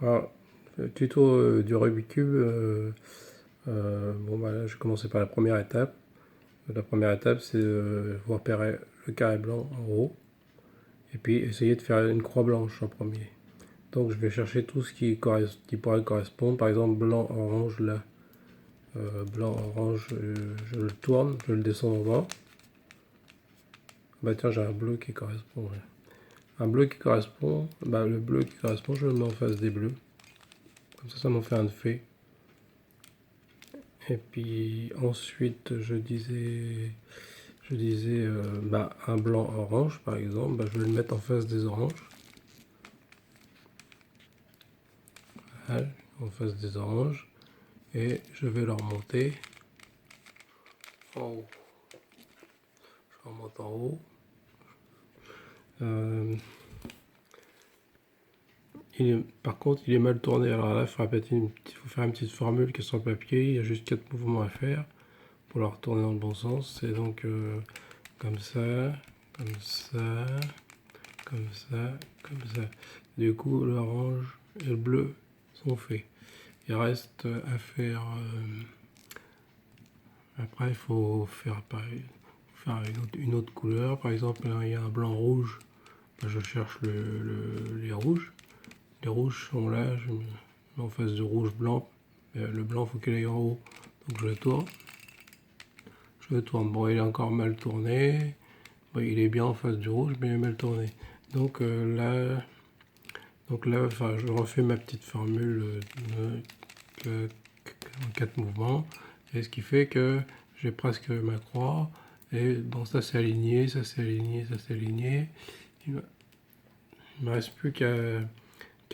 Alors, le tuto du Rubik's Cube, bon bah là je vais commencer par la première étape. La première étape c'est vous repérer le carré blanc en haut et puis essayer de faire une croix blanche en premier. Donc je vais chercher tout ce qui pourrait correspondre, par exemple blanc, orange là. Blanc, orange, je le tourne, je le descends en bas. Bah tiens, j'ai un bleu qui correspond. Ouais. Un bleu qui correspond, bah le bleu qui correspond, je le mets en face des bleus. Comme ça m'en fait un de fait. Et puis ensuite, je disais bah, un blanc orange par exemple, bah, je vais le mettre en face des oranges. Voilà, en face des oranges. Et je vais le remonter en haut. Je remonte en haut. Par contre, il est mal tourné. Alors là, il faut faire une petite formule qui est sur le papier. Il y a juste 4 mouvements à faire pour le retourner dans le bon sens. C'est donc comme ça, comme ça, comme ça, comme ça. Du coup, l'orange et le bleu sont faits. Il reste à faire. Après, il faut faire pareil, faire une autre couleur. Par exemple, là, il y a un blanc rouge. Je cherche les rouges. Les rouges sont là. Je mets en face du rouge blanc. Le blanc, il faut qu'il aille en haut. Donc je le tourne. Je le tourne. Bon, il est encore mal tourné. Bon, il est bien en face du rouge, mais il est mal tourné. Donc là, enfin, je refais ma petite formule en 4 mouvements. Et ce qui fait que j'ai presque ma croix. Et bon, ça c'est aligné, ça c'est aligné, ça c'est aligné. Il ne me reste plus qu'à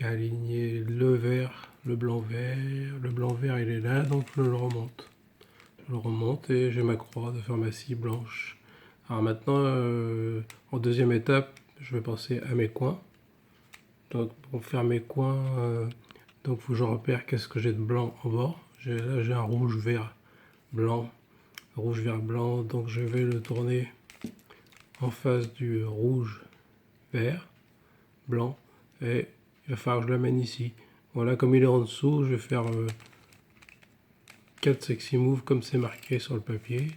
aligner le vert, le blanc vert. Le blanc vert il est là, donc je le remonte. Je le remonte et j'ai ma croix de pharmacie blanche. Alors maintenant, en deuxième étape, je vais passer à mes coins. Donc pour faire mes coins, donc faut que je repère qu'est-ce que j'ai de blanc en bas. Là j'ai un rouge, vert, blanc. Rouge, vert, blanc. Donc je vais le tourner en face du rouge, vert, blanc. Et il va falloir que je l'amène ici. Voilà, comme il est en dessous, je vais faire 4 sexy moves comme c'est marqué sur le papier.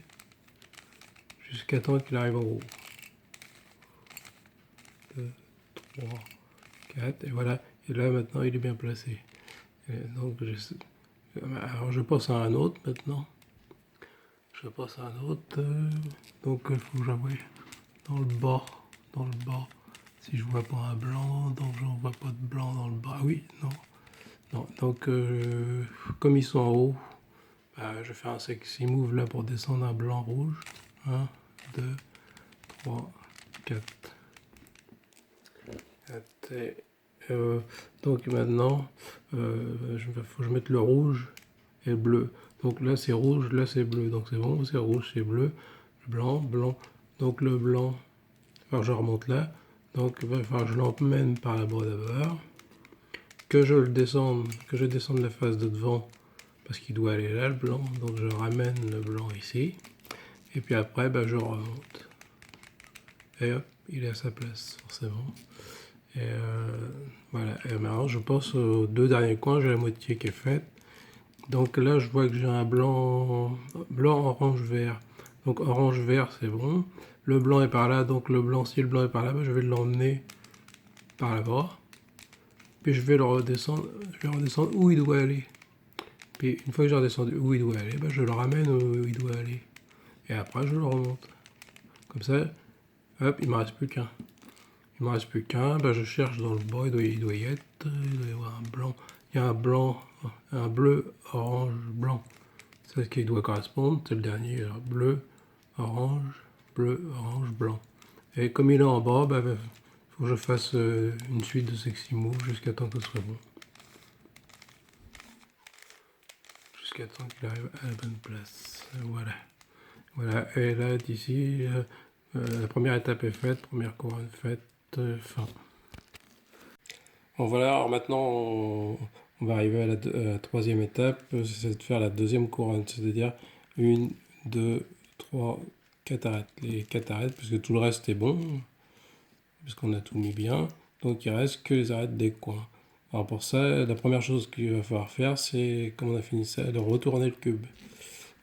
Jusqu'à temps qu'il arrive en haut. 2, 3, 4. Et voilà. Et là maintenant il est bien placé. Et donc alors je passe à un autre maintenant. Je passe à un autre. Donc il faut que j'envoie dans le bas. Dans le bas. Si je vois pas un blanc, donc j'en vois pas de blanc dans le bas. Ah oui, non. Non. Donc comme ils sont en haut, bah, je vais faire un sexy move là pour descendre un blanc rouge. 1, 2, 3, 4. Donc maintenant, faut que je mette le rouge et le bleu. Donc là c'est rouge, là c'est bleu. Donc c'est bon, c'est rouge, c'est bleu. Blanc, blanc. Donc le blanc, enfin je remonte là. Donc il va falloir que je l'emmène par là-bas d'abord. Que je descende la face de devant parce qu'il doit aller là le blanc. Donc je ramène le blanc ici. Et puis après, bah, je remonte. Et hop, il est à sa place forcément. Et voilà. Et maintenant, je passe aux 2 derniers coins. J'ai la moitié qui est faite. Donc là, je vois que j'ai un blanc, orange, vert. Donc orange, vert, c'est bon. Le blanc est par là. Donc le blanc, si le blanc est par là, bah, je vais l'emmener par là-bas. Puis je vais le redescendre. Je vais redescendre où il doit aller. Puis une fois que j'ai redescendu où il doit aller, bah, je le ramène où il doit aller. Et après, je le remonte. Comme ça, hop, il ne me reste plus qu'un. Il me reste plus qu'un, ben je cherche dans le bas, il doit y être, il doit y avoir un blanc. Il y a un blanc, un bleu, orange, blanc. C'est ce qui doit correspondre, c'est le dernier. Alors, bleu, orange, blanc. Et comme il est en bas, il faut que je fasse une suite de sexy moves jusqu'à temps que ce soit bon. Jusqu'à temps qu'il arrive à la bonne place. Voilà. Voilà, et là, d'ici, la première étape est faite, première couronne faite, fin. Bon voilà, alors maintenant on va arriver à la troisième étape, c'est de faire la deuxième couronne, c'est-à-dire 1, 2, 3, 4 arêtes. Les 4 arêtes, puisque tout le reste est bon, puisqu'on a tout mis bien, donc il reste que les arêtes des coins. Alors pour ça, la première chose qu'il va falloir faire, c'est, comme on a fini ça, de retourner le cube.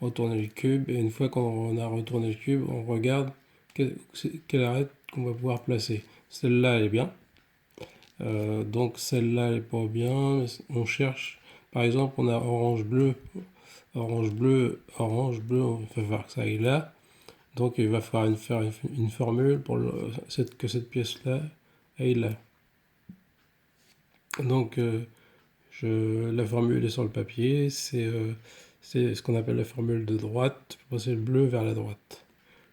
Retourner le cube, et une fois qu'on a retourné le cube, on regarde quelle arête qu'on va pouvoir placer. Celle-là, elle est bien. Donc celle-là, elle est pas bien. On cherche, par exemple, on a orange-bleu. Orange-bleu, orange-bleu, on va faire que ça aille là. Donc il va falloir faire une formule pour que cette pièce-là aille là. Donc la formule est sur le papier, c'est ce qu'on appelle la formule de droite, pour passer le bleu vers la droite.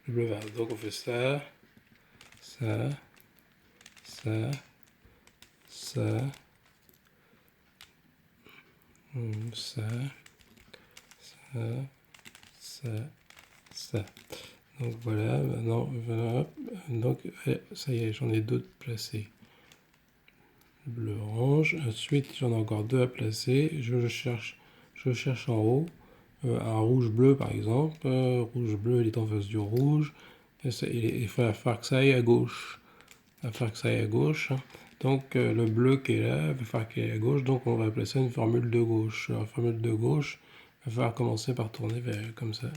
Le bleu vers, donc on fait ça, ça, ça, ça, ça, ça, ça, ça. Donc voilà, maintenant, voilà, donc ça y est, j'en ai deux placés. Bleu, orange. Ensuite, j'en ai encore deux à placer. Je cherche en haut un rouge-bleu par exemple. Rouge-bleu, il est en face du rouge. Il va falloir que ça aille à gauche. Il va falloir que ça aille à gauche. Donc le bleu qui est là, il va falloir qu'il aille à gauche. Donc on va placer une formule de gauche. Alors, formule de gauche, il va falloir commencer par tourner comme ça.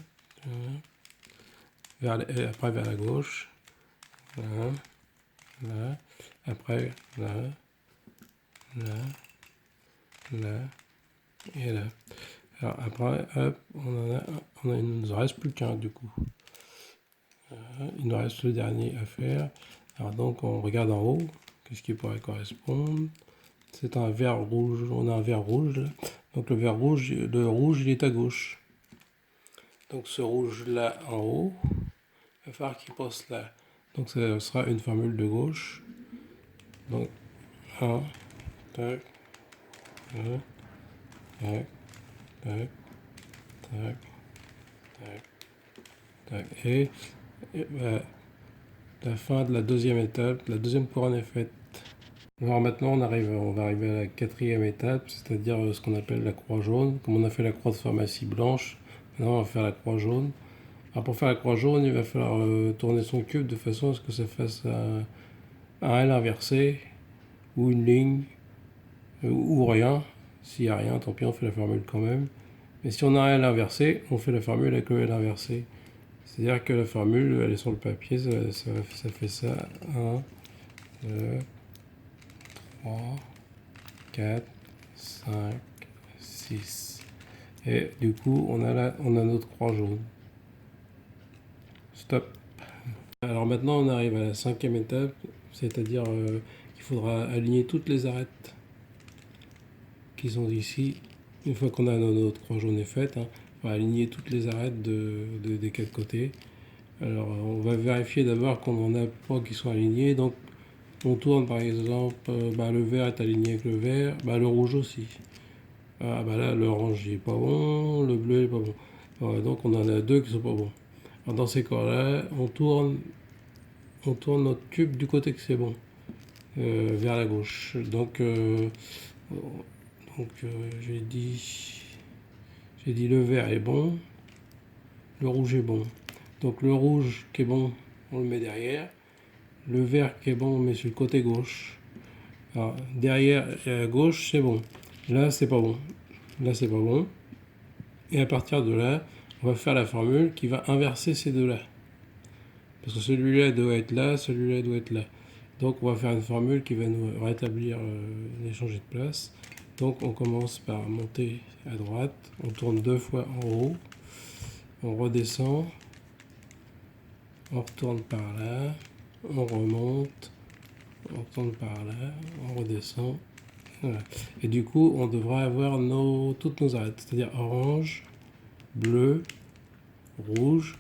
Et après vers la gauche. Là, là. Après là. Là, là et là. Alors après, hop, il ne nous reste plus qu'un du coup. Il nous reste le dernier à faire. Alors donc on regarde en haut, qu'est-ce qui pourrait correspondre. C'est un vert rouge, on a un vert rouge là. Donc le rouge il est à gauche. Donc ce rouge là en haut, il va falloir qu'il passe là. Donc ça sera une formule de gauche. Donc 1, tac, 2, tac, tac, tac, tac, tac. Et la fin de la deuxième étape, la deuxième couronne est faite. Alors maintenant on va arriver à la quatrième étape, c'est-à-dire ce qu'on appelle la croix jaune. Comme on a fait la croix de pharmacie blanche, maintenant on va faire la croix jaune. Alors pour faire la croix jaune, il va falloir tourner son cube de façon à ce que ça fasse un L inversé, ou une ligne, ou rien. S'il n'y a rien, tant pis, on fait la formule quand même. Mais si on a un L inversé, on fait la formule avec le L inversé. C'est-à-dire que la formule, elle est sur le papier, ça fait ça. 1, 2, 3, 4, 5, 6. Et du coup, on a notre croix jaune. Stop. Alors maintenant, on arrive à la cinquième étape, c'est-à-dire qu'il faudra aligner toutes les arêtes qui sont ici. Une fois qu'on a notre croix jaune est faite, on va aligner toutes les arêtes des quatre côtés. Alors, on va vérifier d'abord qu'on n'en a pas qui sont alignés. Donc, on tourne par exemple, le vert est aligné avec le vert, le rouge aussi. Ah, là, l'orange il est pas bon, le bleu il est pas bon. Donc, on en a deux qui sont pas bons. Alors, dans ces cas-là, on tourne notre tube du côté que c'est bon, vers la gauche. Donc, j'ai dit le vert est bon, le rouge est bon. Donc le rouge qui est bon, on le met derrière. Le vert qui est bon, on le met sur le côté gauche. Alors, derrière et à gauche, c'est bon. Là, c'est pas bon. Là, c'est pas bon. Et à partir de là, on va faire la formule qui va inverser ces deux-là. Parce que celui-là doit être là, celui-là doit être là. Donc on va faire une formule qui va nous rétablir changer de place. Donc on commence par monter à droite, on tourne deux fois en haut, on redescend, on retourne par là, on remonte, on retourne par là, on redescend. Voilà. Et du coup, on devra avoir toutes nos arêtes, c'est-à-dire orange, bleu, rouge,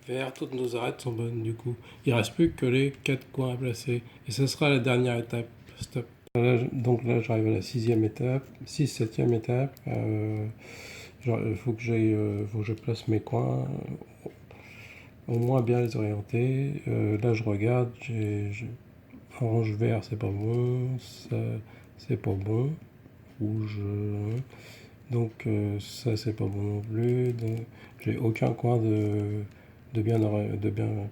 vert, toutes nos arêtes sont bonnes du coup. Il ne reste plus que les 4 coins à placer. Et ce sera la dernière étape. Stop. Donc là, j'arrive à la 6e étape, 7e étape. Il faut que je place mes coins, au moins bien les orienter. Là, je regarde, orange, vert, c'est pas bon, ça, c'est pas bon, rouge, donc ça, c'est pas bon non plus. Donc, j'ai aucun coin de bien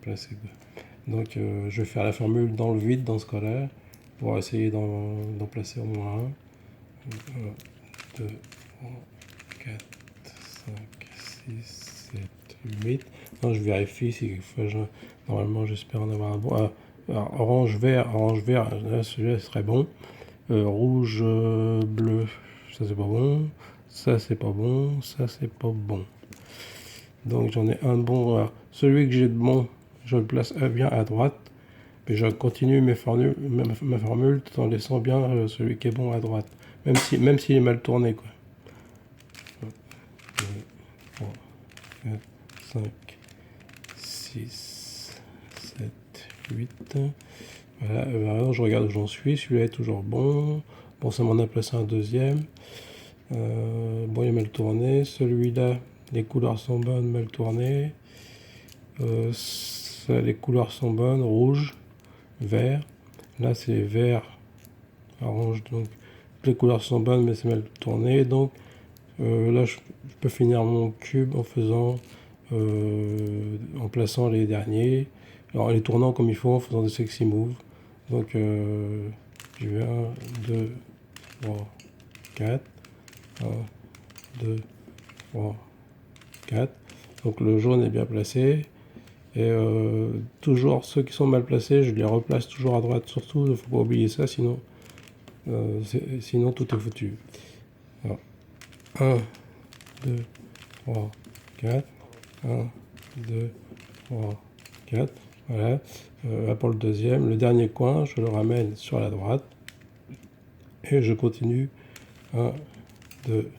placer. Donc je vais faire la formule dans le vide dans ce cas-là. pour essayer d'en placer au moins un. 1, 2, 3, 4, 5, 6, 7, 8. Non, je vérifie si normalement j'espère en avoir un bon. Alors, orange, vert, là celui-là serait bon. Rouge, bleu, ça c'est pas bon. Ça c'est pas bon. Ça c'est pas bon. Donc j'en ai un de bon. Alors, celui que j'ai de bon, je le place bien à droite. Mais je continue ma formule tout en laissant bien celui qui est bon à droite. Même s'il est mal tourné, quoi. 2, 3, 4, 5, 6, 7, 8. Voilà, alors je regarde où j'en suis. Celui-là est toujours bon. Bon, ça m'en a placé un deuxième. Bon, il est mal tourné. Celui-là, les couleurs sont bonnes, mal tourné. Les couleurs sont bonnes, rouge, vert. Là, c'est vert, orange. Donc, les couleurs sont bonnes, mais c'est mal tourné. Donc, là, je peux finir mon cube en faisant, en plaçant les derniers. Alors, les tournant comme il faut, en faisant des sexy moves. Donc, je vais 1, 2, 3, 4. 1, 2, 3, 4. Donc le jaune est bien placé. Et toujours ceux qui sont mal placés, je les replace toujours à droite. Surtout, il ne faut pas oublier ça, sinon tout est foutu. Alors, 1, 2, 3, 4. 1, 2, 3, 4. Voilà. Là pour le deuxième. Le dernier coin, je le ramène sur la droite. Et je continue. 1, 2,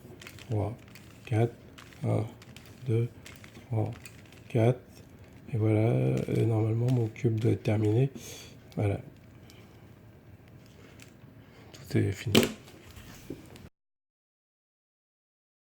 3, 4. 1, 2, 3, 4. Et voilà, et normalement mon cube doit être terminé. Voilà. Tout est fini.